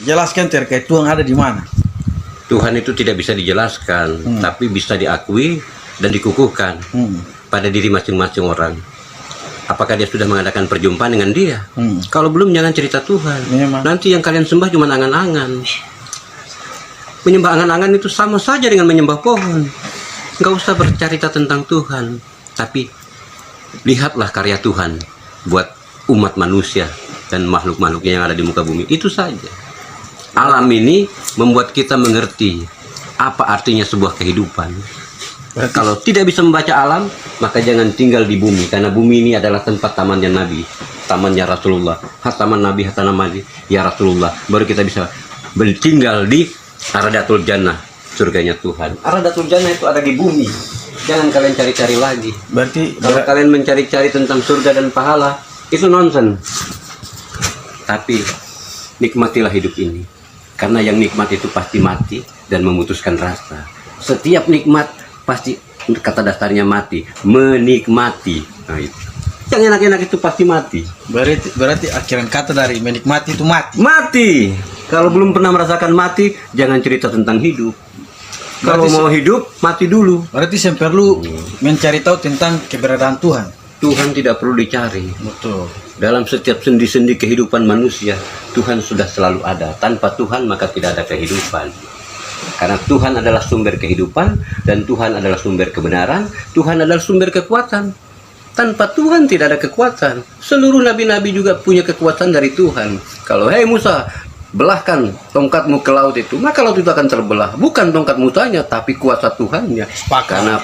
jelaskan terkait Tuhan ada di mana. Tuhan itu tidak bisa dijelaskan, tapi bisa diakui dan dikukuhkan pada diri masing-masing orang. Apakah dia sudah mengadakan perjumpaan dengan dia? Kalau belum, jangan cerita Tuhan. Memang. Nanti yang kalian sembah cuma angan-angan. Menyembah angan-angan itu sama saja dengan menyembah pohon. Nggak usah bercerita tentang Tuhan, tapi lihatlah karya Tuhan buat umat manusia dan makhluk-makhluknya yang ada di muka bumi. Itu saja. Alam ini membuat kita mengerti apa artinya sebuah kehidupan. Berarti, Kalau tidak bisa membaca alam, maka jangan tinggal di bumi, karena bumi ini adalah tempat tamannya Nabi, tamannya Rasulullah. Hataman Nabi, hataman Nabi, ya Rasulullah. Baru kita bisa tinggal di Aradatul Jannah, surganya Tuhan. Aradatul Jannah itu ada di bumi. Jangan kalian cari-cari lagi. berarti Kalau kalian mencari-cari tentang surga dan pahala, itu nonsen. Tapi nikmatilah hidup ini, karena yang nikmat itu pasti mati dan memutuskan rasa. Setiap nikmat pasti, kata dasarnya mati, menikmati. Nah, itu. Yang enak-enak itu pasti mati. berarti akhiran kata dari menikmati itu mati. Mati. Kalau belum pernah merasakan mati, jangan cerita tentang hidup. Kalau Berarti mau hidup, mati dulu. Berarti saya perlu mencari tahu tentang keberadaan Tuhan. Tuhan tidak perlu dicari. Betul. Dalam setiap sendi-sendi kehidupan manusia, Tuhan sudah selalu ada. Tanpa Tuhan maka tidak ada kehidupan. Karena Tuhan adalah sumber kehidupan, dan Tuhan adalah sumber kebenaran, Tuhan adalah sumber kekuatan. Tanpa Tuhan tidak ada kekuatan. Seluruh nabi-nabi juga punya kekuatan dari Tuhan. Kalau, hei Musa, belahkan tongkatmu ke laut itu, maka laut itu akan terbelah. Bukan tongkat Musanya, tapi kuasa Tuhannya. Sepakat. Karena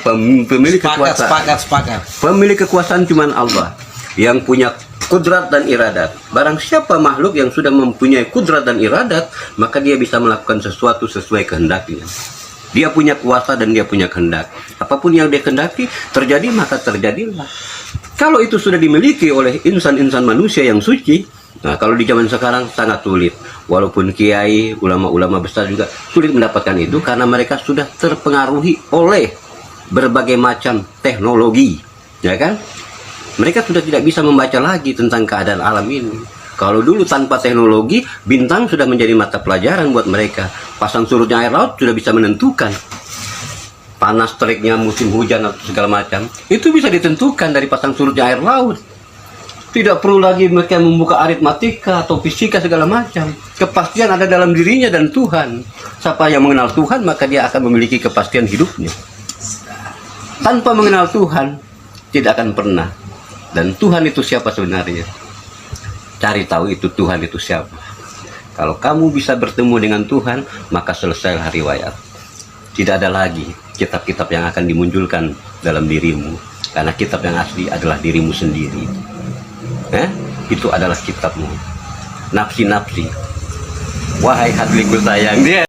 pemilik kekuasaan. Sepakat. Pemilik kekuasaan cuma Allah yang punya kudrat dan iradat. Barang siapa makhluk yang sudah mempunyai kudrat dan iradat, maka dia bisa melakukan sesuatu sesuai kehendaknya. Dia punya kuasa dan dia punya kehendak. Apapun yang dia kehendaki terjadi, maka terjadilah. Kalau itu sudah dimiliki oleh insan-insan manusia yang suci, nah kalau di zaman sekarang sangat sulit. Walaupun kiai, ulama-ulama besar juga sulit mendapatkan itu, karena mereka sudah terpengaruhi oleh berbagai macam teknologi, ya kan? Mereka sudah tidak bisa membaca lagi tentang keadaan alam ini. Kalau dulu tanpa teknologi, bintang sudah menjadi mata pelajaran buat mereka. Pasang surutnya air laut sudah bisa menentukan. Panas teriknya musim hujan atau segala macam, itu bisa ditentukan dari pasang surutnya air laut. Tidak perlu lagi mereka membuka aritmatika atau fisika segala macam. Kepastian ada dalam dirinya dan Tuhan. Siapa yang mengenal Tuhan, maka dia akan memiliki kepastian hidupnya. Tanpa mengenal Tuhan, tidak akan pernah. Dan Tuhan itu siapa sebenarnya? Cari tahu itu Tuhan itu siapa. Kalau kamu bisa bertemu dengan Tuhan, maka selesailah riwayat. Tidak ada lagi kitab-kitab yang akan dimunculkan dalam dirimu, karena kitab yang asli adalah dirimu sendiri. Itu adalah kitabmu. Nafsi-nafsi, wahai hatiku sayang dia.